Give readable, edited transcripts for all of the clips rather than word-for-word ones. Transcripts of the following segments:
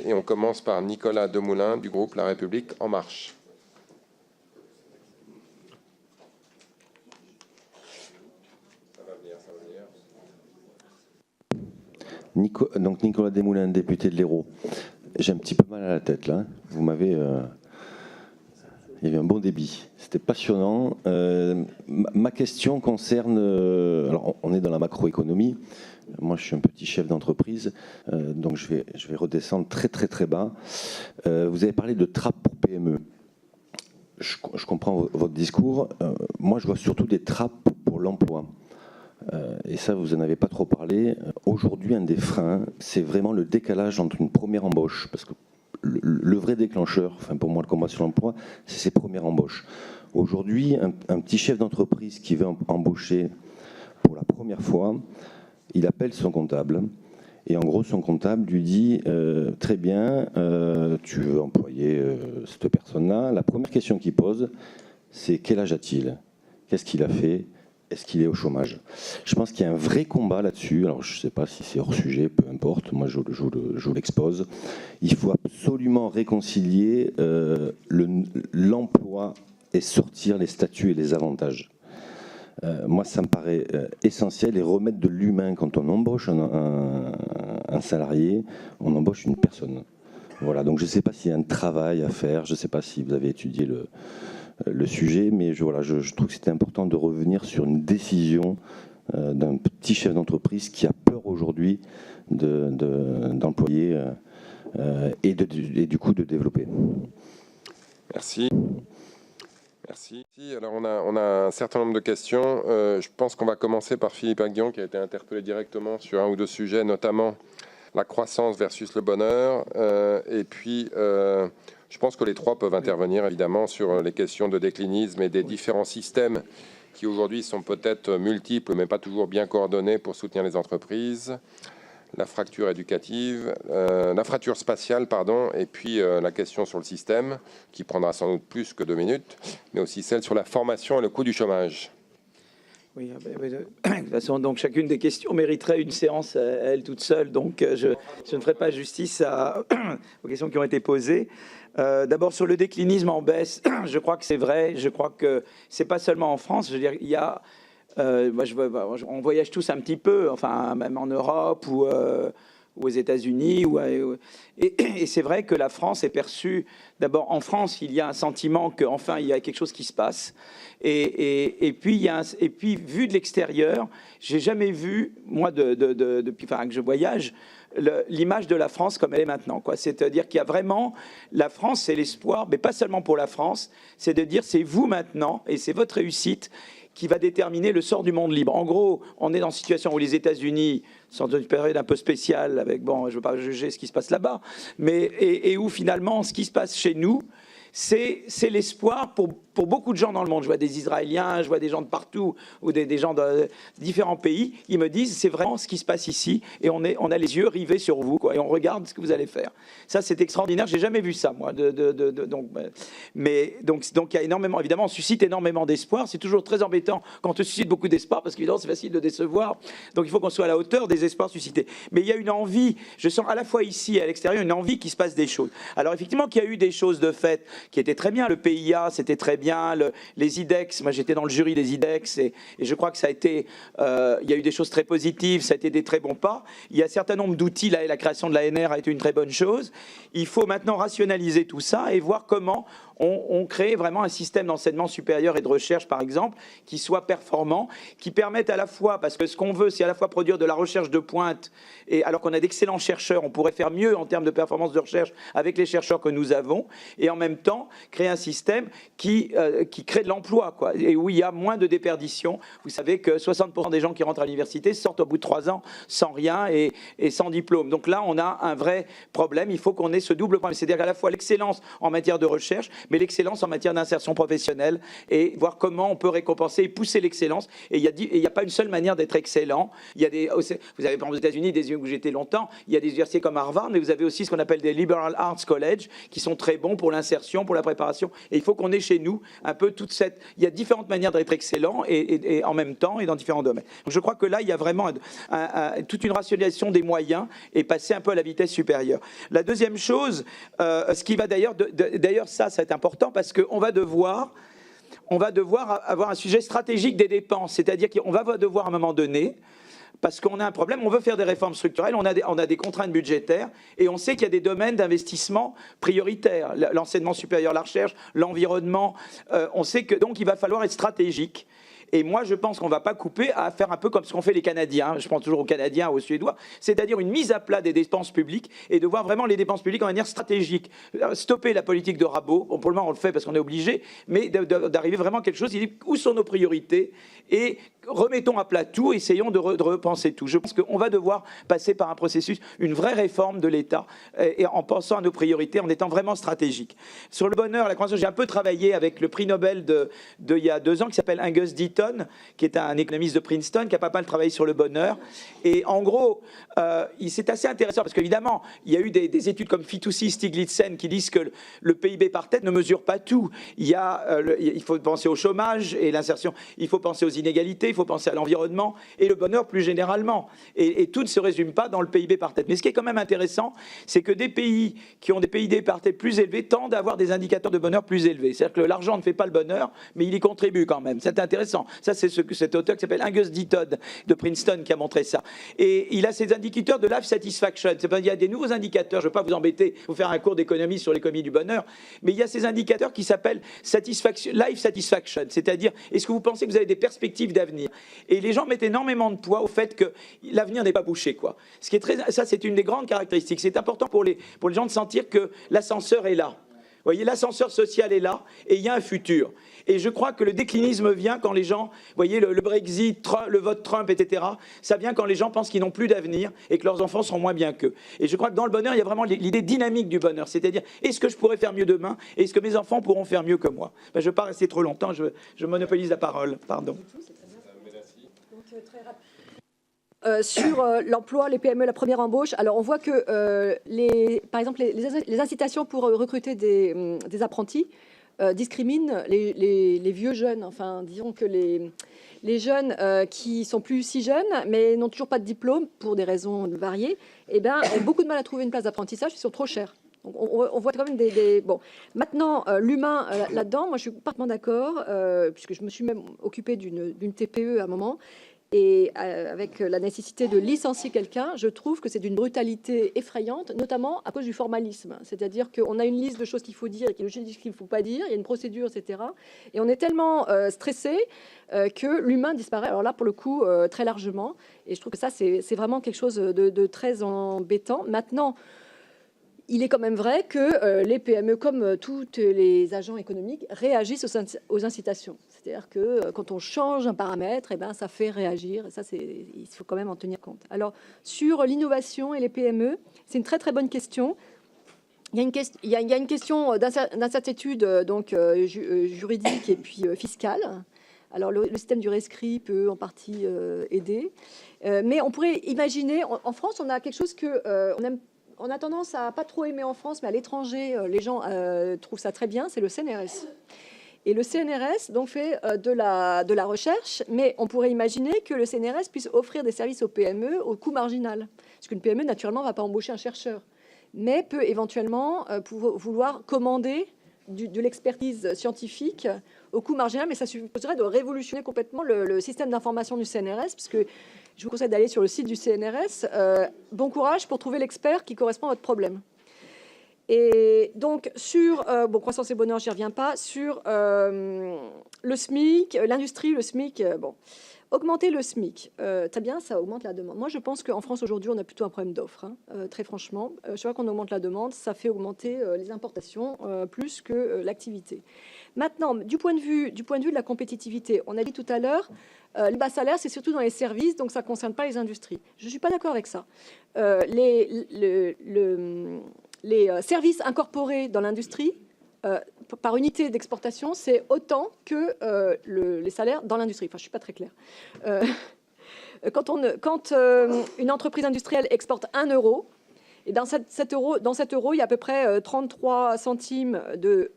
et on commence par Nicolas Demoulin du groupe La République En Marche. Donc Nicolas Desmoulins, député de l'Hérault. J'ai un petit peu mal à la tête là. Vous m'avez... Il y avait un bon débit. C'était passionnant. Ma question concerne... alors on est dans la macroéconomie. Moi je suis un petit chef d'entreprise. Donc je vais redescendre très bas. Vous avez parlé de trappe pour PME. Je comprends votre discours. Moi je vois surtout des trappes pour l'emploi. Et ça, vous n'en avez pas trop parlé. Aujourd'hui, un des freins, c'est vraiment le décalage entre une première embauche. Parce que le vrai déclencheur, enfin pour moi, le combat sur l'emploi, c'est ces premières embauches. Aujourd'hui, un petit chef d'entreprise qui veut embaucher pour la première fois, il appelle son comptable. Et en gros, son comptable lui dit « Très bien, tu veux employer cette personne-là. » La première question qu'il pose, c'est « Quel âge a-t-il? Qu'est-ce qu'il a fait ? Est-ce qu'il est au chômage ?» Je pense qu'il y a un vrai combat là-dessus. Alors, je ne sais pas si c'est hors sujet, peu importe. Moi, je vous l'expose. Il faut absolument réconcilier l'emploi et sortir les statuts et les avantages. Moi, ça me paraît essentiel et remettre de l'humain. Quand on embauche un salarié, on embauche une personne. Voilà. Donc, je ne sais pas s'il y a un travail à faire. Je ne sais pas si vous avez étudié le sujet, mais je trouve que c'était important de revenir sur une décision d'un petit chef d'entreprise qui a peur aujourd'hui d'employer et du coup de développer. Merci. Merci. Alors on a un certain nombre de questions. Je pense qu'on va commencer par Philippe Aguillon qui a été interpellé directement sur un ou deux sujets, notamment la croissance versus le bonheur. Et puis... je pense que les trois peuvent intervenir évidemment sur les questions de déclinisme et des différents systèmes qui aujourd'hui sont peut-être multiples mais pas toujours bien coordonnés pour soutenir les entreprises. La fracture éducative, la fracture spatiale, pardon, et puis la question sur le système qui prendra sans doute plus que 2 minutes, mais aussi celle sur la formation et le coût du chômage. Oui, de toute façon, donc chacune des questions mériterait une séance à elle toute seule, donc je ne ferai pas justice aux questions qui ont été posées. D'abord sur le déclinisme en baisse, je crois que c'est vrai, je crois que c'est pas seulement en France, je veux dire, il y a, on voyage tous un petit peu, enfin même en Europe ou aux États-Unis. Et c'est vrai que la France est perçue, d'abord en France, il y a un sentiment qu'enfin il y a quelque chose qui se passe. Et puis vu de l'extérieur, j'ai jamais vu, moi, depuis que je voyage, l'image de la France comme elle est maintenant, quoi. C'est-à-dire qu'il y a vraiment, la France, c'est l'espoir, mais pas seulement pour la France, c'est de dire c'est vous maintenant et c'est votre réussite qui va déterminer le sort du monde libre. En gros, on est dans une situation où les États-Unis sont dans une période un peu spéciale, avec, bon, je ne veux pas juger ce qui se passe là-bas, mais et où finalement, ce qui se passe chez nous, c'est l'espoir pour beaucoup de gens dans le monde. Je vois des Israéliens, je vois des gens de partout, ou des gens de différents pays. Ils me disent, c'est vraiment ce qui se passe ici, et on a les yeux rivés sur vous, quoi, et on regarde ce que vous allez faire. Ça, c'est extraordinaire. J'ai jamais vu ça, moi. Donc, il y a énormément, évidemment, on suscite énormément d'espoir. C'est toujours très embêtant quand on suscite beaucoup d'espoir, parce qu'évidemment, c'est facile de décevoir. Donc, il faut qu'on soit à la hauteur des espoirs suscités. Mais il y a une envie, je sens à la fois ici et à l'extérieur, une envie qu'il se passe des choses. Alors, effectivement, qu'il y a eu des choses de fait qui étaient très bien. Le PIA, c'était très bien. Les IDEX, moi j'étais dans le jury des IDEX et je crois que ça a été, il y a eu des choses très positives, ça a été des très bons pas. Il y a un certain nombre d'outils, là, et la création de l'ANR a été une très bonne chose. Il faut maintenant rationaliser tout ça et voir comment on crée vraiment un système d'enseignement supérieur et de recherche, par exemple, qui soit performant, qui permette à la fois, parce que ce qu'on veut, c'est à la fois produire de la recherche de pointe, et alors qu'on a d'excellents chercheurs, on pourrait faire mieux en termes de performance de recherche avec les chercheurs que nous avons, et en même temps, créer un système qui crée de l'emploi, quoi, et où il y a moins de déperdition. Vous savez que 60% des gens qui rentrent à l'université sortent au bout de 3 ans sans rien et sans diplôme. Donc là, on a un vrai problème. Il faut qu'on ait ce double problème, c'est-à-dire à la fois l'excellence en matière de recherche, mais l'excellence en matière d'insertion professionnelle et voir comment on peut récompenser et pousser l'excellence. Et il n'y a pas une seule manière d'être excellent. Il y a vous avez par exemple aux États-Unis des où j'étais longtemps, il y a des universités comme Harvard, mais vous avez aussi ce qu'on appelle des liberal arts college qui sont très bons pour l'insertion, pour la préparation. Et il faut qu'on ait chez nous un peu toute cette... Il y a différentes manières d'être excellent et en même temps et dans différents domaines. Donc je crois que là, il y a vraiment toute une rationalisation des moyens et passer un peu à la vitesse supérieure. La deuxième chose, ce qui va d'ailleurs ça c'est important parce qu'on va devoir avoir un sujet stratégique des dépenses, c'est-à-dire qu'on va devoir à un moment donné, parce qu'on a un problème, on veut faire des réformes structurelles, on a des contraintes budgétaires et on sait qu'il y a des domaines d'investissement prioritaires, l'enseignement supérieur, la recherche, l'environnement, on sait que donc il va falloir être stratégique. Et moi, je pense qu'on ne va pas couper à faire un peu comme ce qu'ont fait les Canadiens, je pense toujours aux Canadiens, aux Suédois, c'est-à-dire une mise à plat des dépenses publiques et de voir vraiment les dépenses publiques en manière stratégique. Stopper la politique de rabot, bon, pour le moment on le fait parce qu'on est obligé, mais d'arriver vraiment à quelque chose, où sont nos priorités et remettons à plat tout, essayons de repenser tout. Je pense qu'on va devoir passer par un processus, une vraie réforme de l'État, et en pensant à nos priorités, en étant vraiment stratégique. Sur le bonheur, la croissance, j'ai un peu travaillé avec le prix Nobel il y a 2 ans, qui s'appelle Angus Deaton, qui est un économiste de Princeton, qui a pas mal travaillé sur le bonheur. Et en gros, c'est assez intéressant, parce qu'évidemment, il y a eu des études comme Fitoussi, Stiglitz-Sen, qui disent que le PIB par tête ne mesure pas tout. Il faut penser au chômage et l'insertion, il faut penser aux inégalités, il faut penser à l'environnement et le bonheur plus généralement. Et tout ne se résume pas dans le PIB par tête. Mais ce qui est quand même intéressant, c'est que des pays qui ont des PIB par tête plus élevés tendent à avoir des indicateurs de bonheur plus élevés. C'est-à-dire que l'argent ne fait pas le bonheur, mais il y contribue quand même. C'est intéressant. Ça, c'est cet auteur qui s'appelle Angus Deaton de Princeton qui a montré ça. Et il a ces indicateurs de life satisfaction. Il y a des nouveaux indicateurs, je ne vais pas vous embêter, vous faire un cours d'économie sur l'économie du bonheur, mais il y a ces indicateurs qui s'appellent life satisfaction, c'est-à-dire est-ce que vous pensez que vous avez des perspectives d'avenir? Et les gens mettent énormément de poids au fait que l'avenir n'est pas bouché, quoi. Ce qui est ça, c'est une des grandes caractéristiques. C'est important pour les gens de sentir que l'ascenseur est là. Vous voyez, l'ascenseur social est là et il y a un futur. Et je crois que le déclinisme vient quand les gens, vous voyez, le Brexit, le vote Trump, etc., ça vient quand les gens pensent qu'ils n'ont plus d'avenir et que leurs enfants sont moins bien qu'eux. Et je crois que dans le bonheur, il y a vraiment l'idée dynamique du bonheur. C'est-à-dire, est-ce que je pourrais faire mieux demain? Et est-ce que mes enfants pourront faire mieux que moi? Je ne vais pas rester trop longtemps, je monopolise la parole. Pardon. Sur l'emploi, les PME, la première embauche, alors on voit que, par exemple, les incitations pour recruter des apprentis discriminent les vieux jeunes. Enfin, disons que les jeunes qui sont plus si jeunes, mais n'ont toujours pas de diplôme pour des raisons variées, ont beaucoup de mal à trouver une place d'apprentissage, ils sont trop chers. Donc on voit quand même Bon, maintenant, l'humain là-dedans, moi je suis parfaitement d'accord, puisque je me suis même occupée d'une TPE à un moment. Et avec la nécessité de licencier quelqu'un, je trouve que c'est d'une brutalité effrayante, notamment à cause du formalisme. C'est-à-dire qu'on a une liste de choses qu'il faut dire et qu'il ne faut pas dire, il y a une procédure, etc. Et on est tellement stressé que l'humain disparaît. Alors là, pour le coup, très largement. Et je trouve que ça, c'est vraiment quelque chose de très embêtant. Maintenant, il est quand même vrai que les PME, comme tous les agents économiques, réagissent aux incitations. C'est-à-dire que quand on change un paramètre, ça fait réagir. Et ça, il faut quand même en tenir compte. Alors, sur l'innovation et les PME, c'est une très, très bonne question. Il y a une question d'incertitude juridique et puis fiscale. Alors, le système du rescrit peut en partie aider. Mais on pourrait imaginer, en France, on a quelque chose on a tendance à pas trop aimer en France, mais à l'étranger, les gens trouvent ça très bien, c'est le CNRS. Et le CNRS donc, fait de la recherche, mais on pourrait imaginer que le CNRS puisse offrir des services aux PME au coût marginal. Parce qu'une PME, naturellement, ne va pas embaucher un chercheur, mais peut éventuellement vouloir commander de l'expertise scientifique au coût marginal, mais ça supposerait de révolutionner complètement le système d'information du CNRS, puisque je vous conseille d'aller sur le site du CNRS. Bon courage pour trouver l'expert qui correspond à votre problème. Et donc, sur croissance et bonheur, j'y reviens pas. Sur le SMIC, l'industrie, le SMIC, augmenter le SMIC, très bien, ça augmente la demande. Moi, je pense qu'en France, aujourd'hui, on a plutôt un problème d'offre, très franchement. Chaque fois qu'on augmente la demande, ça fait augmenter les importations plus que l'activité. Maintenant, du point de vue de la compétitivité, on a dit tout à l'heure, les bas salaires, c'est surtout dans les services, donc ça ne concerne pas les industries. Je ne suis pas d'accord avec ça. Les services incorporés dans l'industrie par unité d'exportation, c'est autant que les salaires dans l'industrie. Enfin, je ne suis pas très claire. Quand une entreprise industrielle exporte 1 euro, et dans 7 euros, il y a à peu près 33 centimes de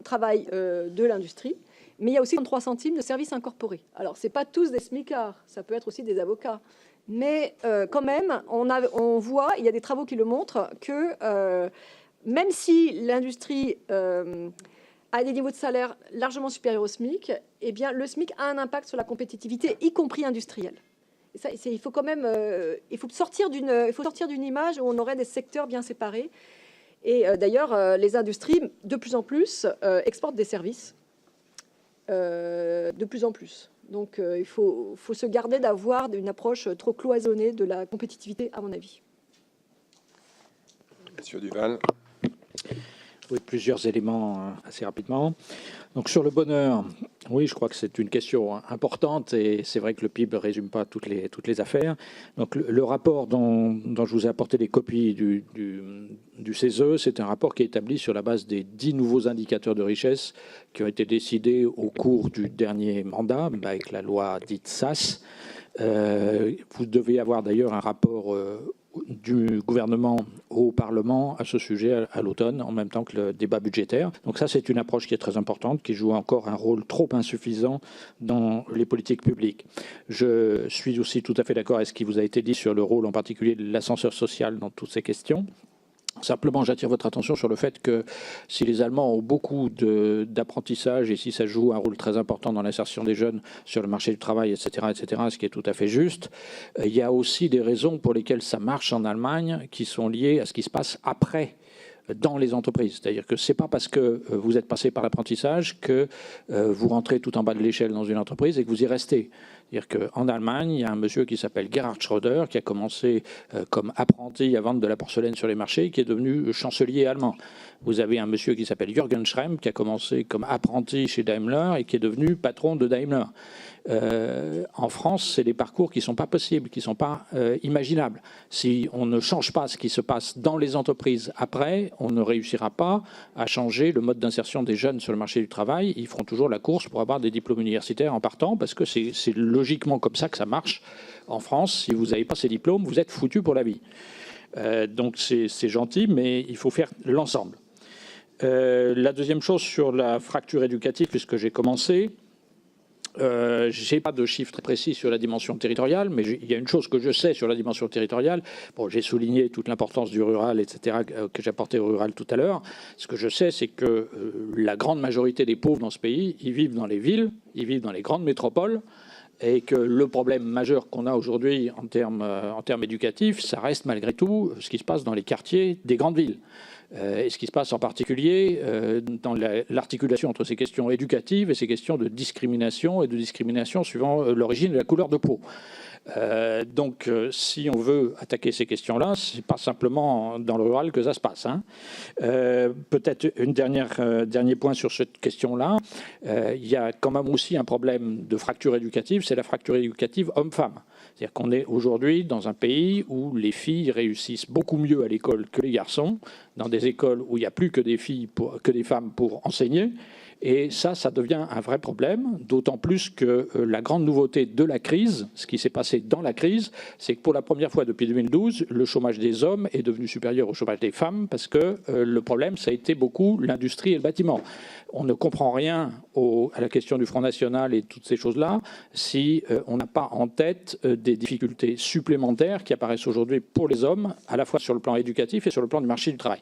travail de l'industrie, mais il y a aussi 33 centimes de services incorporés. Alors, ce n'est pas tous des smicards, ça peut être aussi des avocats. Mais quand même, on voit, il y a des travaux qui le montrent, que même si l'industrie a des niveaux de salaire largement supérieurs au SMIC, eh bien, le SMIC a un impact sur la compétitivité, y compris industrielle. Et ça, il faut quand même il faut sortir d'une image où on aurait des secteurs bien séparés. Et d'ailleurs, les industries, de plus en plus, exportent des services. De plus en plus. Donc il faut se garder d'avoir une approche trop cloisonnée de la compétitivité, à mon avis. Monsieur Duval. Oui, plusieurs éléments assez rapidement. Donc sur le bonheur, oui, je crois que c'est une question importante et c'est vrai que le PIB ne résume pas toutes les affaires. Donc le rapport dont je vous ai apporté les copies du CESE, c'est un rapport qui est établi sur la base des 10 nouveaux indicateurs de richesse qui ont été décidés au cours du dernier mandat avec la loi dite SAS. Vous devez avoir d'ailleurs un rapport du gouvernement au Parlement à ce sujet à l'automne, en même temps que le débat budgétaire. Donc ça, c'est une approche qui est très importante, qui joue encore un rôle trop insuffisant dans les politiques publiques. Je suis aussi tout à fait d'accord avec ce qui vous a été dit sur le rôle en particulier de l'ascenseur social dans toutes ces questions. Simplement, j'attire votre attention sur le fait que si les Allemands ont beaucoup d'apprentissage et si ça joue un rôle très important dans l'insertion des jeunes sur le marché du travail, etc., ce qui est tout à fait juste, il y a aussi des raisons pour lesquelles ça marche en Allemagne qui sont liées à ce qui se passe après dans les entreprises. C'est-à-dire que ce n'est pas parce que vous êtes passé par l'apprentissage que vous rentrez tout en bas de l'échelle dans une entreprise et que vous y restez. C'est-à-dire qu'en Allemagne, il y a un monsieur qui s'appelle Gerhard Schröder, qui a commencé comme apprenti à vendre de la porcelaine sur les marchés, qui est devenu chancelier allemand. Vous avez un monsieur qui s'appelle Jürgen Schremm, qui a commencé comme apprenti chez Daimler et qui est devenu patron de Daimler. En France, c'est des parcours qui ne sont pas possibles, qui ne sont pas imaginables. Si on ne change pas ce qui se passe dans les entreprises après, on ne réussira pas à changer le mode d'insertion des jeunes sur le marché du travail. Ils feront toujours la course pour avoir des diplômes universitaires en partant, parce que c'est logiquement comme ça que ça marche en France. Si vous n'avez pas ces diplômes, vous êtes foutu pour la vie. Donc c'est gentil, mais il faut faire l'ensemble. La deuxième chose sur la fracture éducative, puisque j'ai commencé, je n'ai pas de chiffres très précis sur la dimension territoriale, mais il y a une chose que je sais sur la dimension territoriale. Bon, j'ai souligné toute l'importance du rural, etc., que j'apportais au rural tout à l'heure. Ce que je sais, c'est que la grande majorité des pauvres dans ce pays, ils vivent dans les villes, ils vivent dans les grandes métropoles, et que le problème majeur qu'on a aujourd'hui en termes éducatifs, ça reste malgré tout ce qui se passe dans les quartiers des grandes villes. Et ce qui se passe en particulier dans l'articulation entre ces questions éducatives et ces questions de discrimination, et de discrimination suivant l'origine et la couleur de peau. Donc, si on veut attaquer ces questions-là, ce n'est pas simplement dans le rural que ça se passe. Hein. Peut-être dernier point sur cette question-là. Il y a quand même aussi un problème de fracture éducative, c'est la fracture éducative homme-femme. C'est-à-dire qu'on est aujourd'hui dans un pays où les filles réussissent beaucoup mieux à l'école que les garçons, dans des écoles où il n'y a plus que des filles, que des femmes pour enseigner. Et ça devient un vrai problème, d'autant plus que la grande nouveauté de la crise, ce qui s'est passé dans la crise, c'est que pour la première fois depuis 2012, le chômage des hommes est devenu supérieur au chômage des femmes, parce que le problème, ça a été beaucoup l'industrie et le bâtiment. On ne comprend rien à la question du Front National et toutes ces choses-là si on n'a pas en tête des difficultés supplémentaires qui apparaissent aujourd'hui pour les hommes, à la fois sur le plan éducatif et sur le plan du marché du travail.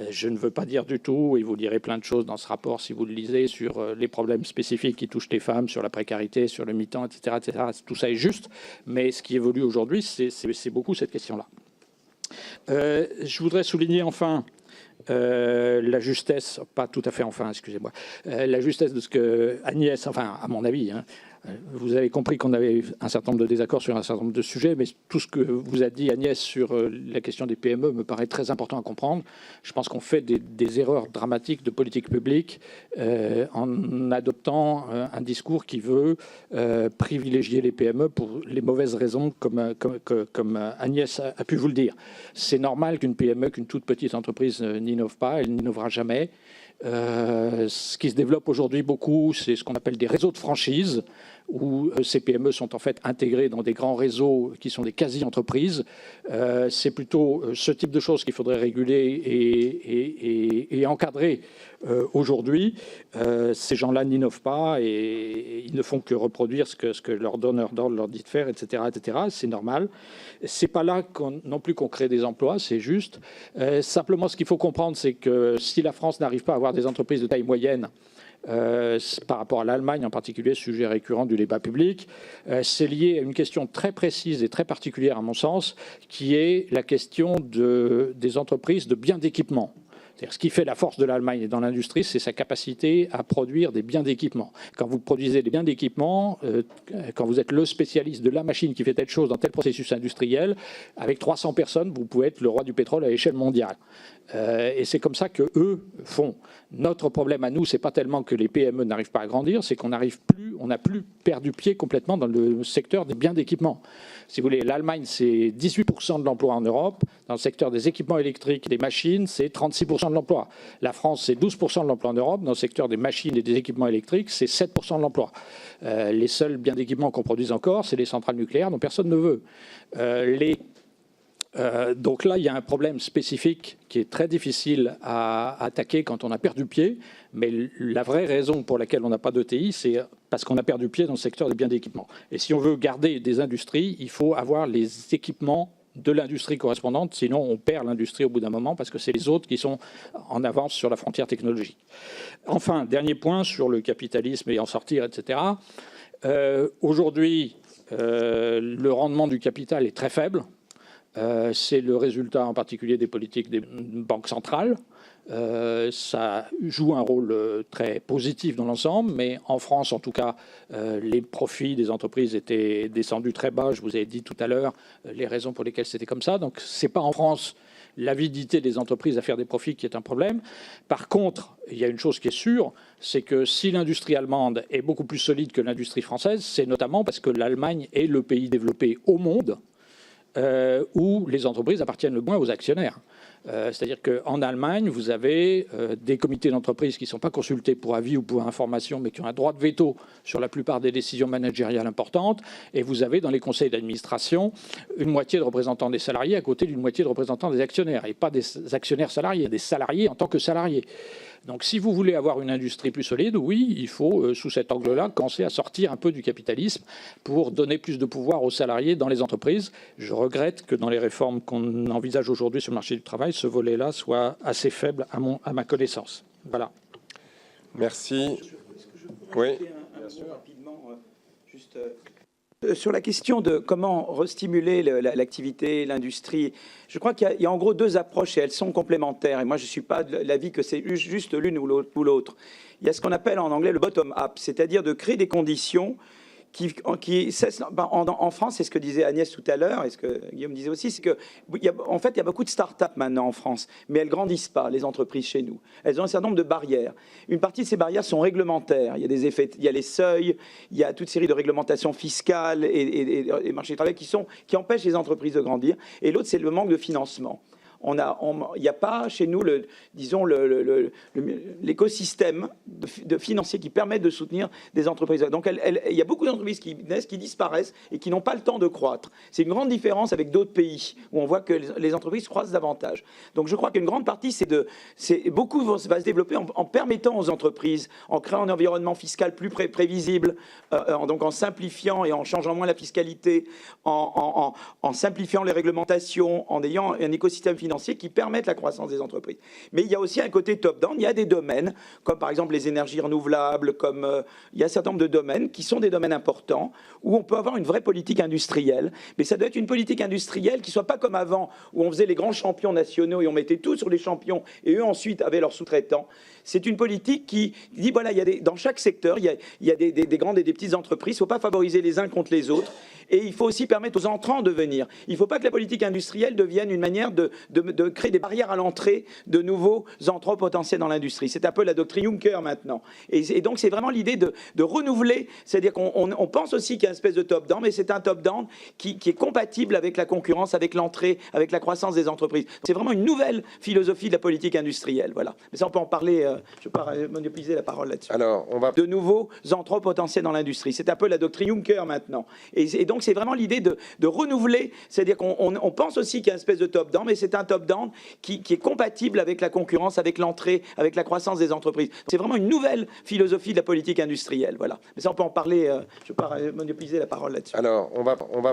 Je ne veux pas dire du tout, et vous lirez plein de choses dans ce rapport si vous le lisez, sur les problèmes spécifiques qui touchent les femmes, sur la précarité, sur le mi-temps, etc., etc. Tout ça est juste, mais ce qui évolue aujourd'hui, c'est beaucoup cette question-là. Je voudrais souligner enfin la justesse, pas tout à fait enfin, excusez-moi, la justesse de ce que Agnès, enfin à mon avis, hein, Vous avez compris qu'on avait un certain nombre de désaccords sur un certain nombre de sujets, mais tout ce que vous a dit Agnès sur la question des PME me paraît très important à comprendre. Je pense qu'on fait des erreurs dramatiques de politique publique en adoptant un discours qui veut privilégier les PME pour les mauvaises raisons, comme Agnès a pu vous le dire. C'est normal qu'une PME, qu'une toute petite entreprise n'innove pas, elle n'innovera jamais. Ce qui se développe aujourd'hui beaucoup, c'est ce qu'on appelle des réseaux de franchise, où ces PME sont en fait intégrées dans des grands réseaux qui sont des quasi-entreprises. C'est plutôt ce type de choses qu'il faudrait réguler et encadrer aujourd'hui. Ces gens-là n'innovent pas et ils ne font que reproduire ce que leur donneur d'ordre leur dit de faire, etc. etc. C'est normal. C'est pas là non plus qu'on crée des emplois, c'est juste. Simplement, ce qu'il faut comprendre, c'est que si la France n'arrive pas à avoir des entreprises de taille moyenne, par rapport à l'Allemagne en particulier, sujet récurrent du débat public, c'est lié à une question très précise et très particulière à mon sens, qui est la question des entreprises de biens d'équipement. C'est-à-dire, ce qui fait la force de l'Allemagne dans l'industrie, c'est sa capacité à produire des biens d'équipement. Quand vous produisez des biens d'équipement, quand vous êtes le spécialiste de la machine qui fait telle chose dans tel processus industriel, avec 300 personnes, vous pouvez être le roi du pétrole à l'échelle mondiale. Et c'est comme ça que eux font. Notre problème à nous, c'est pas tellement que les PME n'arrivent pas à grandir, c'est qu'on n'a plus perdu pied complètement dans le secteur des biens d'équipement. Si vous voulez, l'Allemagne, c'est 18% de l'emploi en Europe. Dans le secteur des équipements électriques et des machines, c'est 36% de l'emploi. La France, c'est 12% de l'emploi en Europe. Dans le secteur des machines et des équipements électriques, c'est 7% de l'emploi. Les seuls biens d'équipement qu'on produise encore, c'est les centrales nucléaires dont personne ne veut. Donc là, il y a un problème spécifique qui est très difficile à attaquer quand on a perdu pied. Mais la vraie raison pour laquelle on n'a pas d'ETI, c'est parce qu'on a perdu pied dans le secteur des biens d'équipement. Et si on veut garder des industries, il faut avoir les équipements de l'industrie correspondante, sinon on perd l'industrie au bout d'un moment parce que c'est les autres qui sont en avance sur la frontière technologique. Enfin, dernier point sur le capitalisme et en sortir, etc. Aujourd'hui, le rendement du capital est très faible. C'est le résultat en particulier des politiques des banques centrales. Ça joue un rôle très positif dans l'ensemble, mais en France, en tout cas, les profits des entreprises étaient descendus très bas. Je vous ai dit tout à l'heure les raisons pour lesquelles c'était comme ça. Donc, c'est pas en France l'avidité des entreprises à faire des profits qui est un problème. Par contre, il y a une chose qui est sûre, c'est que si l'industrie allemande est beaucoup plus solide que l'industrie française, c'est notamment parce que l'Allemagne est le pays développé au monde où les entreprises appartiennent le moins aux actionnaires. C'est-à-dire qu'en Allemagne, vous avez des comités d'entreprise qui ne sont pas consultés pour avis ou pour information, mais qui ont un droit de veto sur la plupart des décisions managériales importantes. Et vous avez dans les conseils d'administration une moitié de représentants des salariés à côté d'une moitié de représentants des actionnaires. Et pas des actionnaires salariés, des salariés en tant que salariés. Donc si vous voulez avoir une industrie plus solide, oui, il faut, sous cet angle-là, commencer à sortir un peu du capitalisme pour donner plus de pouvoir aux salariés dans les entreprises. Je regrette que dans les réformes qu'on envisage aujourd'hui sur le marché du travail, ce volet-là soit assez faible à ma connaissance. Voilà. Merci. Oui, bien sûr. Sur la question de comment restimuler l'activité, l'industrie, je crois qu'il y a en gros deux approches et elles sont complémentaires. Et moi, je ne suis pas de l'avis que c'est juste l'une ou l'autre. Il y a ce qu'on appelle en anglais le bottom-up, c'est-à-dire de créer des conditions en France, c'est ce que disait Agnès tout à l'heure, et ce que Guillaume disait aussi, c'est qu'en fait, il y a beaucoup de start-up maintenant en France, mais elles ne grandissent pas, les entreprises chez nous. Elles ont un certain nombre de barrières. Une partie de ces barrières sont réglementaires. Il y a des effets, il y a les seuils, il y a toute série de réglementations fiscales et marchés du travail qui empêchent les entreprises de grandir. Et l'autre, c'est le manque de financement. Il n'y a pas chez nous, l'écosystème de financier qui permet de soutenir des entreprises. Donc il y a beaucoup d'entreprises qui naissent, qui disparaissent et qui n'ont pas le temps de croître. C'est une grande différence avec d'autres pays où on voit que les entreprises croissent davantage. Donc je crois qu'une grande partie, beaucoup va se développer en permettant aux entreprises, en créant un environnement fiscal plus prévisible, donc en simplifiant et en changeant moins la fiscalité, en simplifiant les réglementations, en ayant un écosystème financier financiers qui permettent la croissance des entreprises. Mais il y a aussi un côté top-down. Il y a des domaines, comme par exemple les énergies renouvelables, il y a un certain nombre de domaines qui sont des domaines importants, où on peut avoir une vraie politique industrielle. Mais ça doit être une politique industrielle qui ne soit pas comme avant, où on faisait les grands champions nationaux et on mettait tout sur les champions, et eux ensuite avaient leurs sous-traitants. C'est une politique qui dit, voilà, dans chaque secteur, il y a des grandes et des petites entreprises. Il ne faut pas favoriser les uns contre les autres. Et il faut aussi permettre aux entrants de venir. Il ne faut pas que la politique industrielle devienne une manière de créer des barrières à l'entrée de nouveaux entrants potentiels dans l'industrie. C'est un peu la doctrine Juncker maintenant. Et donc c'est vraiment l'idée de renouveler. C'est-à-dire qu'on pense aussi qu'il y a une espèce de top-down, mais c'est un top-down qui est compatible avec la concurrence, avec l'entrée, avec la croissance des entreprises. C'est vraiment une nouvelle philosophie de la politique industrielle. Voilà. Mais ça, on peut en parler. Je ne vais pas monopoliser la parole là-dessus. Alors, on va... De nouveaux entrants potentiels dans l'industrie. C'est un peu la doctrine Juncker maintenant. Et donc, c'est vraiment l'idée de renouveler. C'est-à-dire qu'on pense aussi qu'il y a une espèce de top-down, mais c'est un top-down qui est compatible avec la concurrence, avec l'entrée, avec la croissance des entreprises. C'est vraiment une nouvelle philosophie de la politique industrielle. Voilà. Mais ça, on peut en parler. Je ne vais pas monopoliser la parole là-dessus. Alors, on va